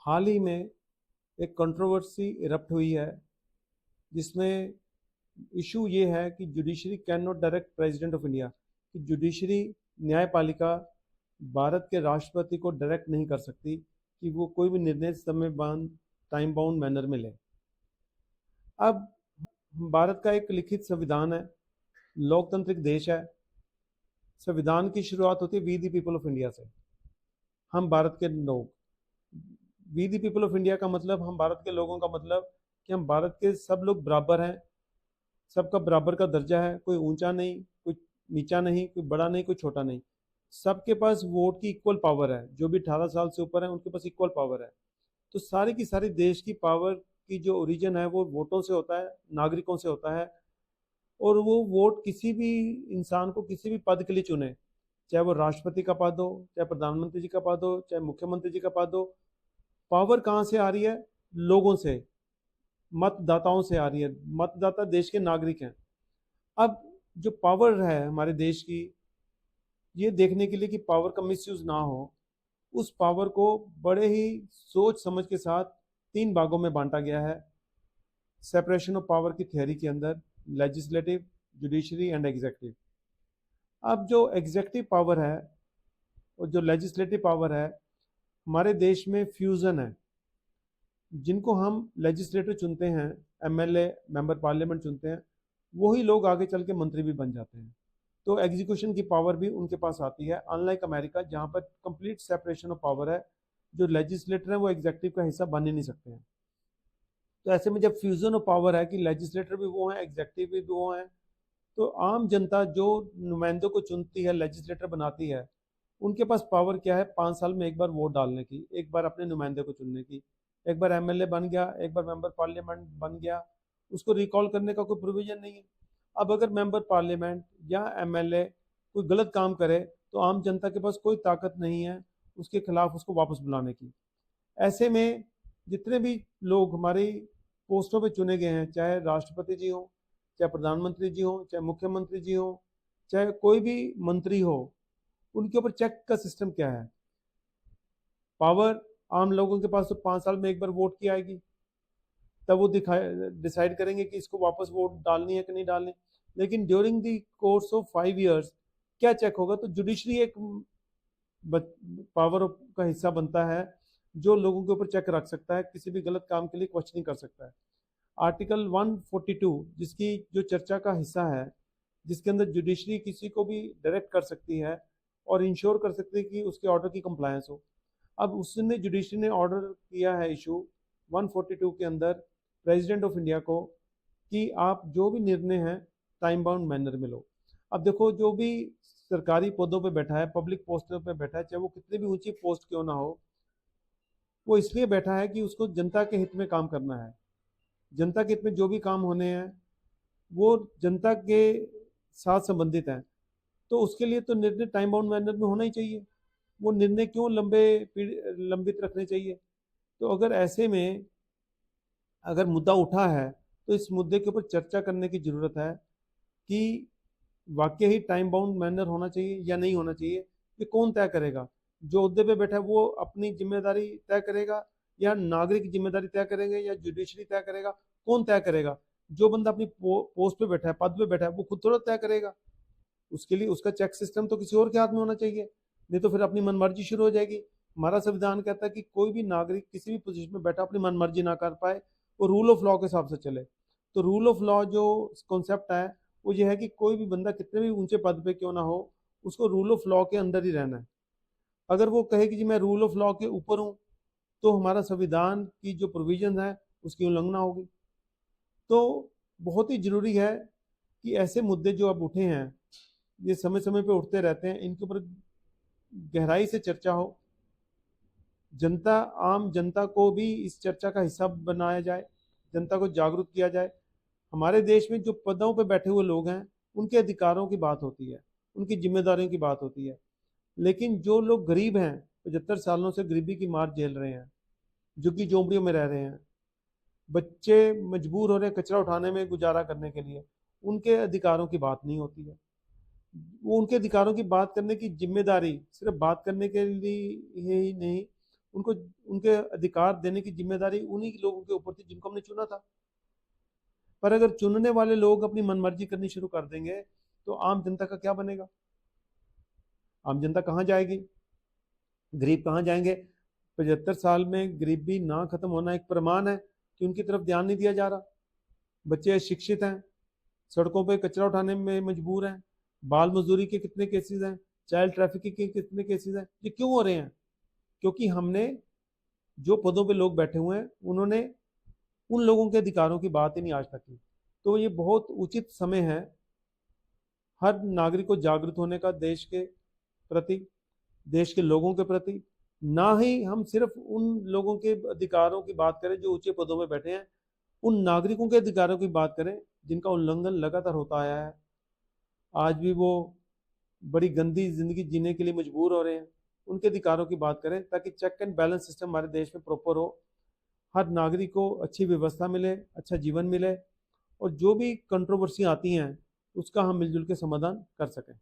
हाल ही में एक controversy erupt हुई है जिसमें इशू ये है कि judiciary can not direct president of India, कि जुडिशरी न्यायपालिका भारत के राष्ट्रपति को डायरेक्ट नहीं कर सकती कि वो कोई भी निर्णय समय बाउंड टाइम बाउंड मैनर में ले। अब भारत का एक लिखित संविधान है, लोकतांत्रिक देश है। संविधान की शुरुआत होती है we the people of India से, हम भारत के लोग। We the people of India का मतलब, हम भारत के लोगों का मतलब कि हम भारत के सब लोग बराबर हैं, सबका बराबर का दर्जा है, कोई ऊंचा नहीं, कोई नीचा नहीं, कोई बड़ा नहीं, कोई छोटा नहीं। सबके पास वोट की इक्वल पावर है, जो भी 18 साल से ऊपर है उनके पास इक्वल पावर है। तो सारी की सारी देश की पावर की जो ओरिजिन है वो वोटों से होता है, नागरिकों से होता है। और वो वोट किसी भी इंसान को किसी भी पद के लिए चुने, चाहे वो राष्ट्रपति का पद हो, चाहे प्रधानमंत्री जी का पद हो, चाहे मुख्यमंत्री जी का पद हो, पावर कहाँ से आ रही है? लोगों से, मतदाताओं से आ रही है। मतदाता देश के नागरिक हैं। अब जो पावर है हमारे देश की, ये देखने के लिए कि पावर का मिसयूज ना हो, उस पावर को बड़े ही सोच समझ के साथ 3 भागों में बांटा गया है सेपरेशन ऑफ पावर की थ्योरी के अंदर, लेजिस्लेटिव, जुडिशरी एंड एग्जीक्यूटिव। अब जो एग्जीक्यूटिव पावर है और जो लेजिस्लेटिव पावर है, हमारे देश में फ्यूजन है। जिनको हम लेजिस्लेटर चुनते हैं, एमएलए मेंबर पार्लियामेंट चुनते हैं, वही लोग आगे चल के मंत्री भी बन जाते हैं। तो एग्जीक्यूशन की पावर भी उनके पास आती है, अनलाइक अमेरिका जहाँ पर कंप्लीट सेपरेशन ऑफ पावर है। जो लेजिस्लेटर है वो एग्जीक्यूटिव का हिस्सा बन ही नहीं सकते हैं। तो ऐसे में जब फ्यूजन ऑफ पावर है कि लेजिस्लेटर भी वो हैं, एग्जीक्यूटिव भी वो हैं, तो आम जनता जो नुमाइंदों को चुनती है, लेजिस्लेटर बनाती है, उनके पास पावर क्या है? 5 साल में एक बार वोट डालने की, एक बार अपने नुमाइंदे को चुनने की। एक बार एमएलए बन गया, एक बार मेंबर पार्लियामेंट बन गया, उसको रिकॉल करने का कोई प्रोविजन नहीं है। अब अगर मेंबर पार्लियामेंट या एमएलए कोई गलत काम करे तो आम जनता के पास कोई ताकत नहीं है उसके खिलाफ उसको वापस बुलाने की। ऐसे में जितने भी लोग हमारी पोस्टों पे चुने गए हैं, चाहे राष्ट्रपति जी हो, चाहे प्रधानमंत्री जी हो, चाहे मुख्यमंत्री जी हो, चाहे कोई भी मंत्री हो, उनके ऊपर चेक का सिस्टम क्या है? पावर आम लोगों के पास तो 5 साल में एक बार वोट की आएगी, तब वो डिसाइड करेंगे कि इसको वापस वोट डालनी है कि नहीं डालनी। लेकिन during the course of 5 years क्या चेक होगा? तो जुडिशरी एक पावर का हिस्सा बनता है जो लोगों के ऊपर चेक रख सकता है, किसी भी गलत काम के लिए क्वेश्चनिंग कर सकता है। आर्टिकल 142 जिसकी जो चर्चा का हिस्सा है, जिसके अंदर जुडिशरी किसी को भी डायरेक्ट कर सकती है और इंश्योर कर सकती है कि उसके ऑर्डर की कंप्लायंस हो। अब उसने जुडिशरी ने ऑर्डर किया है इशू 142 के अंदर प्रेसिडेंट ऑफ इंडिया को कि आप जो भी निर्णय है टाइम बाउंड मैनर में लो। अब देखो, जो भी सरकारी पदों पे बैठा है, पब्लिक पोस्टों पे बैठा है, चाहे वो कितनी भी ऊंची पोस्ट क्यों ना हो, वो इसलिए बैठा है कि उसको जनता के हित में काम करना है। जनता के हित में जो भी काम होने हैं वो जनता के साथ संबंधित हैं। तो उसके लिए तो निर्णय टाइम बाउंड मैनर में होना ही चाहिए। वो निर्णय क्यों लंबित रखने चाहिए? तो अगर ऐसे में अगर मुद्दा उठा है तो इस मुद्दे के ऊपर चर्चा करने की ज़रूरत है कि वाकई ही टाइम बाउंड मैनर होना चाहिए या नहीं होना चाहिए। ये कौन तय करेगा? जो उद्दे पे बैठा है वो अपनी जिम्मेदारी तय करेगा, या नागरिक जिम्मेदारी तय करेंगे, या जुडिशरी तय करेगा? कौन तय करेगा? जो बंदा अपनी पोस्ट पे बैठा है, पद पे बैठा है, वो खुद थोड़ा तय करेगा। उसके लिए उसका चेक सिस्टम तो किसी और के हाथ में होना चाहिए, नहीं तो फिर अपनी मनमर्जी शुरू हो जाएगी। हमारा संविधान कहता है कि कोई भी नागरिक किसी भी पोजीशन में बैठा अपनी मनमर्जी ना कर पाए, वो रूल ऑफ लॉ के हिसाब से चले। तो रूल ऑफ लॉ जो कॉन्सेप्ट है वो ये है कि कोई भी बंदा कितने भी ऊंचे पद पे क्यों ना हो, उसको रूल ऑफ लॉ के अंदर ही रहना है। अगर वो कहे कि जी मैं रूल ऑफ लॉ के ऊपर हूँ, तो हमारा संविधान की जो प्रोविजन है उसकी उल्लंघना होगी। तो बहुत ही जरूरी है कि ऐसे मुद्दे जो अब उठे हैं, ये समय समय पे उठते रहते हैं, इनके ऊपर गहराई से चर्चा हो, जनता, आम जनता को भी इस चर्चा का हिस्सा बनाया जाए, जनता को जागरूक किया जाए। हमारे देश में जो पदों पे बैठे हुए लोग हैं उनके अधिकारों की बात होती है, उनकी जिम्मेदारियों की बात होती है। लेकिन जो लोग गरीब हैं, 75 सालों से गरीबी की मार झेल रहे हैं, झुग्गी झोंपड़ियों में रह रहे हैं, बच्चे मजबूर हो रहे हैं कचरा उठाने में गुजारा करने के लिए, उनके अधिकारों की बात नहीं होती है। वो उनके अधिकारों की बात करने की जिम्मेदारी सिर्फ बात करने के लिए ही नहीं, उनको उनके अधिकार देने की जिम्मेदारी उन्हीं लोगों के ऊपर थी जिनको हमने चुना था। पर अगर चुनने वाले लोग अपनी मनमर्जी करनी शुरू कर देंगे तो आम जनता का क्या बनेगा? आम जनता कहाँ जाएगी? गरीब कहाँ जाएंगे? 75 साल में गरीबी ना खत्म होना एक प्रमाण है कि उनकी तरफ ध्यान नहीं दिया जा रहा। बच्चे अशिक्षित हैं, सड़कों पे कचरा उठाने में मजबूर हैं, बाल मजदूरी के कितने केसेस हैं, चाइल्ड ट्रैफिकिंग के कितने केसेस हैं। ये क्यों हो रहे हैं? क्योंकि हमने जो पदों पे लोग बैठे हुए हैं उन्होंने उन लोगों के अधिकारों की बात ही नहीं आज तक की। तो ये बहुत उचित समय है हर नागरिक को जागरूक होने का, देश के प्रति, देश के लोगों के प्रति। ना ही हम सिर्फ उन लोगों के अधिकारों की बात करें जो ऊंचे पदों में बैठे हैं, उन नागरिकों के अधिकारों की बात करें जिनका उल्लंघन लगातार होता आया है। आज भी वो बड़ी गंदी जिंदगी जीने के लिए मजबूर हो रहे हैं। उनके अधिकारों की बात करें ताकि चेक एंड बैलेंस सिस्टम हमारे देश में प्रॉपर हो, हर नागरिक को अच्छी व्यवस्था मिले, अच्छा जीवन मिले, और जो भी कंट्रोवर्सी आती हैं उसका हम मिलजुल के समाधान कर सकें।